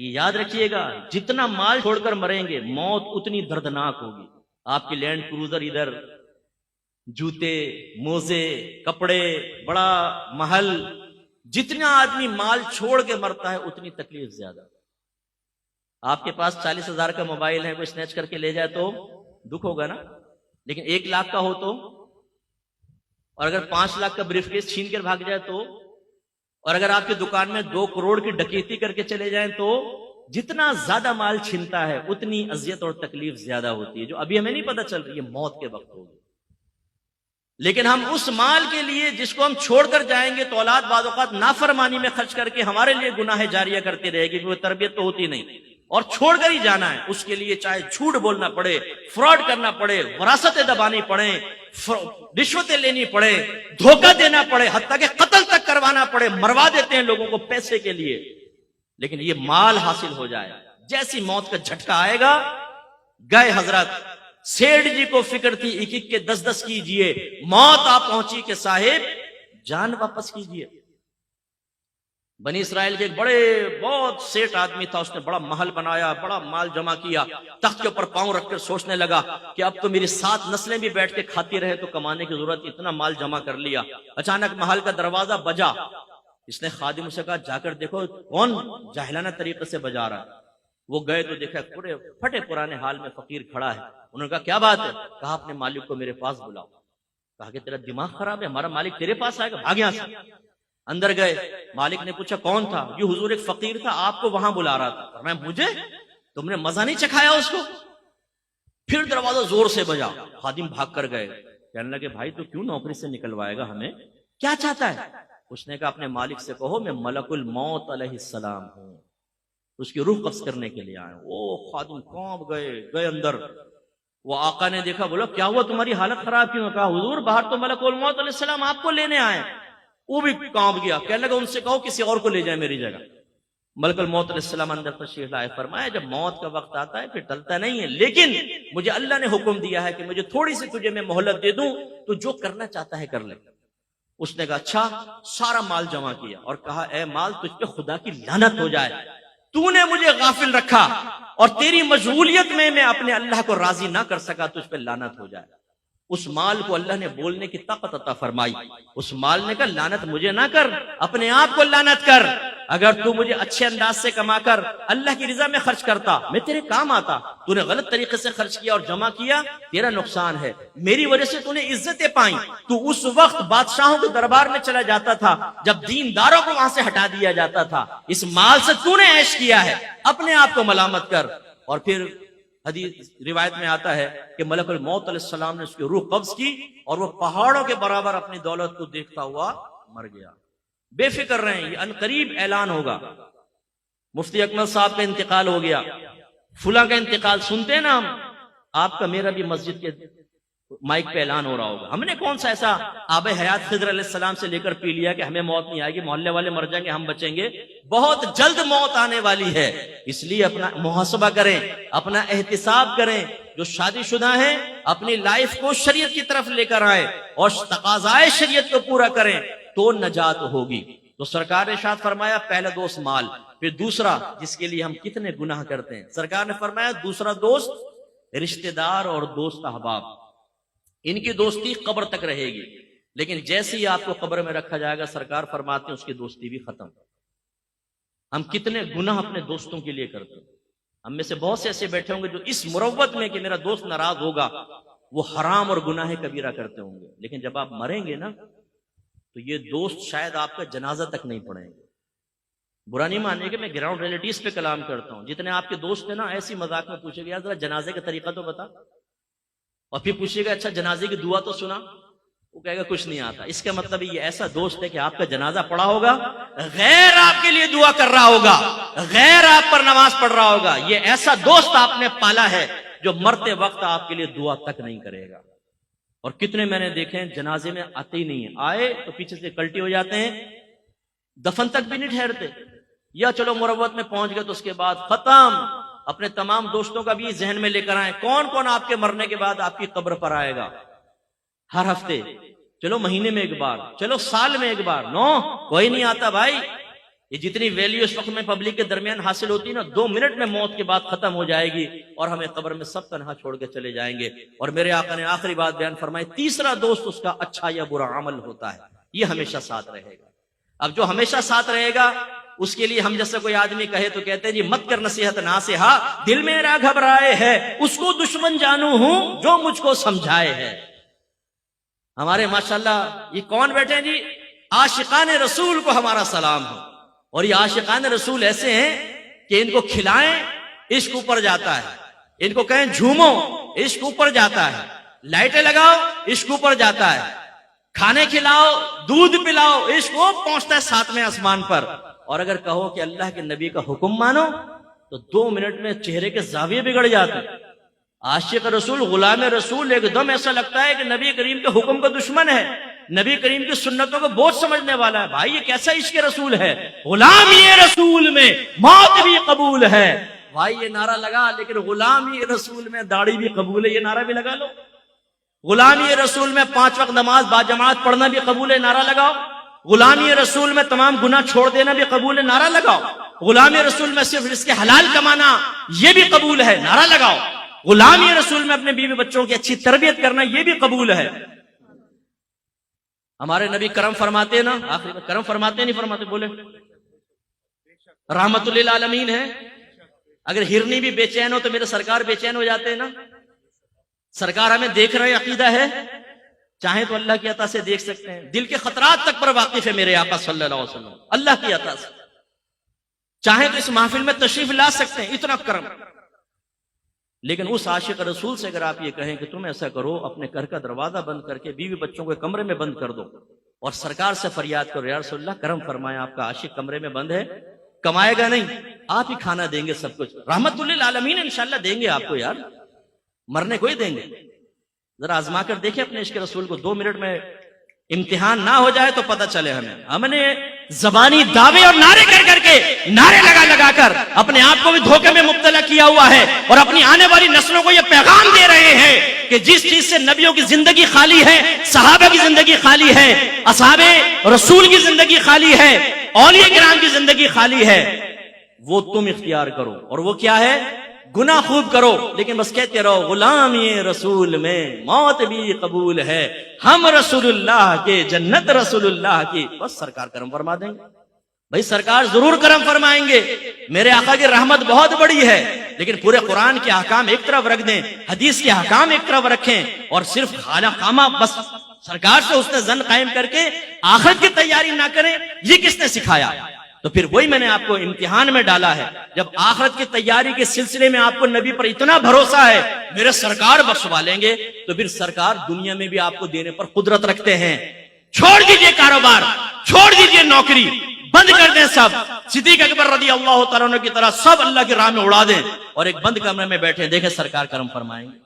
یاد رکھیے گا، جتنا مال چھوڑ کر مریں گے موت اتنی دردناک ہوگی. آپ کی لینڈ کروزر ادھر، جوتے، موزے، کپڑے، بڑا محل، جتنا آدمی مال چھوڑ کے مرتا ہے اتنی تکلیف زیادہ. آپ کے پاس 40,000 کا موبائل ہے، کوئی سنیچ کر کے لے جائے تو دکھ ہوگا نا، لیکن 1 لاکھ کا ہو تو، اور اگر 5 لاکھ کا بریف کیس چھین کر بھاگ جائے تو، اور اگر آپ کی دکان میں 2 کروڑ کی ڈکیتی کر کے چلے جائیں تو، جتنا زیادہ مال چھنتا ہے اتنی اذیت اور تکلیف زیادہ ہوتی ہے، جو ابھی ہمیں نہیں پتہ چل رہی ہے، موت کے وقت ہوگی. لیکن ہم اس مال کے لیے جس کو ہم چھوڑ کر جائیں گے تو اولاد بعض اوقات نافرمانی میں خرچ کر کے ہمارے لیے گناہ جاریہ کرتی رہے گی، کیونکہ وہ تربیت تو ہوتی نہیں، اور چھوڑ کر ہی جانا ہے. اس کے لیے چاہے جھوٹ بولنا پڑے، فراڈ کرنا پڑے، وراثتیں دبانی پڑے، رشوتیں لینی پڑے، دھوکہ دینا پڑے، حتیٰ کہ قتل تک کروانا پڑے. مروا دیتے ہیں لوگوں کو پیسے کے لیے، لیکن یہ مال حاصل ہو جائے. جیسی موت کا جھٹکا آئے گا، گئے حضرت. سیٹھ جی کو فکر تھی 1-1 کے 10-10 کیجئے، موت آ پہنچی کہ صاحب جان واپس کیجئے. بنی اسرائیل کے ایک بہت سیٹ آدمی تھا، اس نے بڑا محل بنایا، بڑا مال جمع کیا، تخت کے اوپر پاؤں رکھ کر سوچنے لگا کہ اب تو میری 7 نسلیں بھی بیٹھ کے کھاتی رہے تو کمانے کی ضرورت، اتنا مال جمع کر لیا. اچانک محل کا دروازہ بجا. اس نے خادم سے کہا جا کر دیکھو کون جاہلانہ طریقے سے بجا رہا ہے. وہ گئے تو دیکھا پورے پھٹے پرانے حال میں فقیر کھڑا ہے. انہوں نے کہا کیا بات ہے؟ کہا اپنے مالک کو میرے پاس بلاؤ. کہا کہ تیرا دماغ خراب ہے، ہمارا مالک تیرے پاس آئے گا، بھاگ یہاں سے. اندر گئے، مالک نے پوچھا کون تھا؟ یہ حضور ایک فقیر تھا، آپ کو وہاں بلا رہا تھا. فرمایا مجھے؟ تم نے مزہ نہیں چکھایا اس کو؟ پھر دروازہ زور سے بجا. خادم بھاگ کر گئے، کہنے لگے بھائی تو کیوں نوکری سے نکلوائے گا ہمیں، کیا چاہتا ہے؟ اس نے کہا اپنے مالک سے کہو میں ملک الموت علیہ السلام ہوں، اس کی روح قبض کرنے کے لیے آئے. وہ خادم کانپ گئے اندر. وہ آقا نے دیکھا، بولا کیا ہوا تمہاری حالت خراب کیوں؟ کہا حضور باہر تو ملک الموت علیہ السلام آپ کو لینے آئے. وہ بھی کانپ گیا، کہنے لگا ان سے کہو کسی اور کو لے جائے میری جگہ. ملک الموت علیہ السلام اندر تشریف لائے. فرمایا جب موت کا وقت آتا ہے پھر ٹلتا نہیں ہے، لیکن مجھے اللہ نے حکم دیا ہے کہ مجھے تھوڑی سی تجھے میں مہلت دے دوں، تو جو کرنا چاہتا ہے کر لے. اس نے کہا اچھا. سارا مال جمع کیا اور کہا اے مال تجھ پہ خدا کی لعنت ہو جائے، تو نے مجھے غافل رکھا اور تیری مشغولیت میں اپنے اللہ کو راضی نہ کر سکا، تجھ پہ لعنت ہو جائے. اس مال کو اللہ نے بولنے کی طاقت عطا فرمائی. اس مال نے کہا لعنت مجھے نہ کر، اپنے آپ کو لعنت کر. اگر تو مجھے اچھے انداز سے کما کر اللہ کی رضا میں خرچ کرتا، میں تیرے کام آتا. تو نے غلط طریقے سے خرچ کیا اور جمع کیا، تیرا نقصان ہے. میری وجہ سے تو نے عزتیں پائیں. تو اس وقت بادشاہوں کے دربار میں چلا جاتا تھا جب دینداروں کو وہاں سے ہٹا دیا جاتا تھا. اس مال سے تو نے عیش کیا ہے، اپنے آپ کو ملامت کر. اور پھر حدیث روایت میں آتا ہے کہ ملک الموت علیہ السلام نے اس کی روح قبض کی اور وہ پہاڑوں کے برابر اپنی دولت کو دیکھتا ہوا مر گیا. بے فکر رہیں، یہ عنقریب اعلان ہوگا. مفتی اکمل صاحب کا انتقال ہو گیا، فلاں کا انتقال سنتے ہیں نا ہم. آپ کا میرا بھی مسجد کے مائک پہ اعلان ہو رہا ہوگا. ہم نے کون سا ایسا آب حیات خضر علیہ السلام سے لے کر پی لیا کہ ہمیں موت نہیں آئے گی، محلے والے مر جائیں گے ہم بچیں گے. بہت جلد موت آنے والی ہے، اس لیے اپنا محاسبہ کریں، اپنا احتساب کریں. جو شادی شدہ ہیں اپنی لائف کو شریعت کی طرف لے کر آئیں اور تقاضائے شریعت کو پورا کریں تو نجات ہوگی. تو سرکار نے ارشاد فرمایا پہلا دوست مال، پھر دوسرا جس کے لیے ہم کتنے گناہ کرتے ہیں. سرکار نے فرمایا دوسرا دوست رشتہ دار اور دوست احباب، ان کی دوستی قبر تک رہے گی، لیکن جیسے ہی آپ کو قبر میں رکھا جائے گا سرکار فرماتے ہیں اس کی دوستی بھی ختم. ہم کتنے گناہ اپنے دوستوں کے لیے کرتے ہیں. ہم میں سے بہت سے ایسے بیٹھے ہوں گے جو اس مروت میں کہ میرا دوست ناراض ہوگا وہ حرام اور گناہ کبیرہ کرتے ہوں گے، لیکن جب آپ مریں گے نا تو یہ دوست شاید آپ کا جنازہ تک نہیں پڑھیں گے. برا نہیں مانیے کہ میں گراؤنڈ ریلیٹیز پہ کلام کرتا ہوں. جتنے آپ کے دوست ہیں نا ایسی مذاق میں پوچھے گا یار ذرا جنازے کا طریقہ تو بتا، اور پھر پوچھے گا اچھا جنازے کی دعا تو سنا، وہ کہے گا کچھ نہیں آتا. اس کا مطلب یہ ایسا دوست ہے کہ آپ کا جنازہ پڑھا ہوگا، غیر آپ کے لیے دعا کر رہا ہوگا، غیر آپ پر نماز پڑھ رہا ہوگا. یہ ایسا دوست آپ نے پالا ہے جو مرتے وقت آپ کے لیے دعا تک نہیں کرے گا. اور کتنے میں نے دیکھے ہیں جنازے میں آتے ہی نہیں ہیں، آئے تو پیچھے سے کلٹی ہو جاتے ہیں، دفن تک بھی نہیں ٹھہرتے، یا چلو مروت میں پہنچ گئے تو اس کے بعد ختم. اپنے تمام دوستوں کا بھی ذہن میں لے کر آئیں کون کون آپ کے مرنے کے بعد آپ کی قبر پر آئے گا. ہر ہفتے، چلو مہینے میں ایک بار، چلو سال میں ایک بار، نو کوئی نہیں آتا بھائی. یہ جتنی ویلیو اس وقت میں پبلک کے درمیان حاصل ہوتی ہے نا، 2 منٹ میں موت کے بعد ختم ہو جائے گی اور ہمیں قبر میں سب تنہا چھوڑ کے چلے جائیں گے۔ اور میرے آقا نے آخری بات بیان فرمائی، تیسرا دوست اس کا اچھا یا برا عمل ہوتا ہے، یہ ہمیشہ ساتھ رہے گا۔ اب جو ہمیشہ ساتھ رہے گا اس کے لیے ہم جیسے کوئی آدمی کہے تو کہتے ہیں جی مت کر نصیحت ناصحہ، دل میرا گھبرائے ہے، اس کو دشمن جانو ہوں جو مجھ کو سمجھائے ہے۔ ہمارے ماشاءاللہ یہ کون بیٹھے ہیں جی، عاشقان رسول کو ہمارا سلام ہو۔ اور یہ عاشقان رسول ایسے ہیں کہ ان کو کھلائیں عشق اوپر جاتا ہے، ان کو کہیں جھومو عشق اوپر جاتا ہے، لائٹیں لگاؤ عشق اوپر جاتا ہے، کھانے کھلاؤ دودھ پلاؤ عشق وہ پہنچتا ہے 7ویں آسمان پر۔ اور اگر کہو کہ اللہ کے نبی کا حکم مانو تو 2 منٹ میں چہرے کے زاویے بگڑ جاتے ہیں۔ عاشق رسول، غلام رسول ایک دم ایسا لگتا ہے کہ نبی کریم کے حکم کا دشمن ہے، نبی کریم کی سنتوں کو بوجھ سمجھنے والا ہے۔ بھائی یہ کیسا عشق رسول ہے، غلام یہ رسول میں موت بھی قبول ہے۔ بھائی یہ نعرہ لگا، لیکن غلام یہ رسول میں داڑھی بھی قبول ہے، یہ نعرہ بھی لگا لو۔ غلامی رسول میں 5 وقت نماز باجماعت پڑھنا بھی قبول ہے، نعرہ لگاؤ۔ غلامی رسول میں تمام گناہ چھوڑ دینا بھی قبول ہے، نعرہ لگاؤ۔ غلامی رسول میں صرف رزق حلال کمانا یہ بھی قبول ہے، نعرہ لگاؤ۔ غلامی رسول میں اپنے بیوی بچوں کی اچھی تربیت کرنا یہ بھی قبول ہے۔ ہمارے نبی کرم فرماتے ہیں نا، آخری میں کرم فرماتے نہیں فرماتے، بولے رحمت للعالمین ہے۔ اگر ہرنی بھی بے چین ہو تو میرے سرکار بے چین ہو جاتے ہیں نا۔ سرکار ہمیں دیکھ رہے عقیدہ ہے، چاہیں تو اللہ کی عطا سے دیکھ سکتے ہیں، دل کے خطرات تک پر واقف ہے میرے آقا صلی اللہ علیہ وسلم، اللہ کی عطا سے چاہیں تو اس محفل میں تشریف لا سکتے ہیں، اتنا کرم۔ لیکن اس عاشق رسول سے اگر آپ یہ کہیں کہ تم ایسا کرو، اپنے گھر کا دروازہ بند کر کے بیوی بچوں کو کمرے میں بند کر دو اور سرکار سے فریاد کرو، یا رسول اللہ کرم فرمائے آپ کا عاشق کمرے میں بند ہے، کمائے گا نہیں، آپ ہی کھانا دیں گے، سب کچھ رحمت للعالمین انشاءاللہ دیں گے آپ کو، یار مرنے کو ہی دیں گے۔ ذرا آزما کر دیکھیں اپنے عشق رسول کو، 2 منٹ میں امتحان نہ ہو جائے تو پتہ چلے ہمیں۔ ہم نے زبانی دعوے اور نعرے کر کے نعرے لگا کر اپنے آپ کو بھی دھوکے میں مبتلا کیا ہوا ہے، اور اپنی آنے والی نسلوں کو یہ پیغام دے رہے ہیں کہ جس چیز سے نبیوں کی زندگی خالی ہے، صحابہ کی زندگی خالی ہے، اصحاب رسول کی زندگی خالی ہے، اولیاء کرام کی زندگی خالی ہے، وہ تم اختیار کرو۔ اور وہ کیا ہے؟ گناہ خوب کرو لیکن بس کہتے رہو غلامی رسول میں موت بھی قبول ہے، ہم رسول اللہ کے جنت رسول اللہ کی، بس سرکار کرم فرما دیں گے۔ بھائی سرکار ضرور کرم فرمائیں گے، میرے آقا کی رحمت بہت بڑی ہے، لیکن پورے قرآن کے احکام ایک طرف رکھ دیں، حدیث کے احکام ایک طرف رکھیں، اور صرف خانہ خامہ بس سرکار سے حسن ظن قائم کر کے آخرت کی تیاری نہ کریں، یہ کس نے سکھایا؟ تو پھر وہی میں نے آپ کو امتحان میں ڈالا ہے۔ جب آخرت کی تیاری کے سلسلے میں آپ کو نبی پر اتنا بھروسہ ہے، میرے سرکار بخشوا لیں گے، تو پھر سرکار دنیا میں بھی آپ کو دینے پر قدرت رکھتے ہیں۔ چھوڑ دیجئے کاروبار، چھوڑ دیجئے نوکری، بند کر دیں سب، صدیق اکبر رضی اللہ تعالیٰ عنہ کی طرح سب اللہ کی راہ میں اڑا دیں، اور ایک بند کمرے میں بیٹھے دیکھیں سرکار کرم فرمائیں گے۔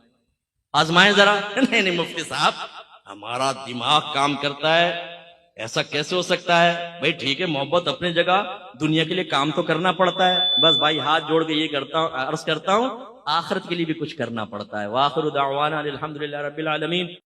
آزمائیں ذرا۔ نہیں مفتی صاحب ہمارا دماغ کام کرتا ہے، ایسا کیسے ہو سکتا ہے؟ بھائی ٹھیک ہے، محبت اپنی جگہ، دنیا کے لیے کام تو کرنا پڑتا ہے، بس بھائی ہاتھ جوڑ کے یہ عرض کرتا ہوں آخرت کے لیے بھی کچھ کرنا پڑتا ہے۔ وآخر دعوانا الحمدللہ رب العالمین۔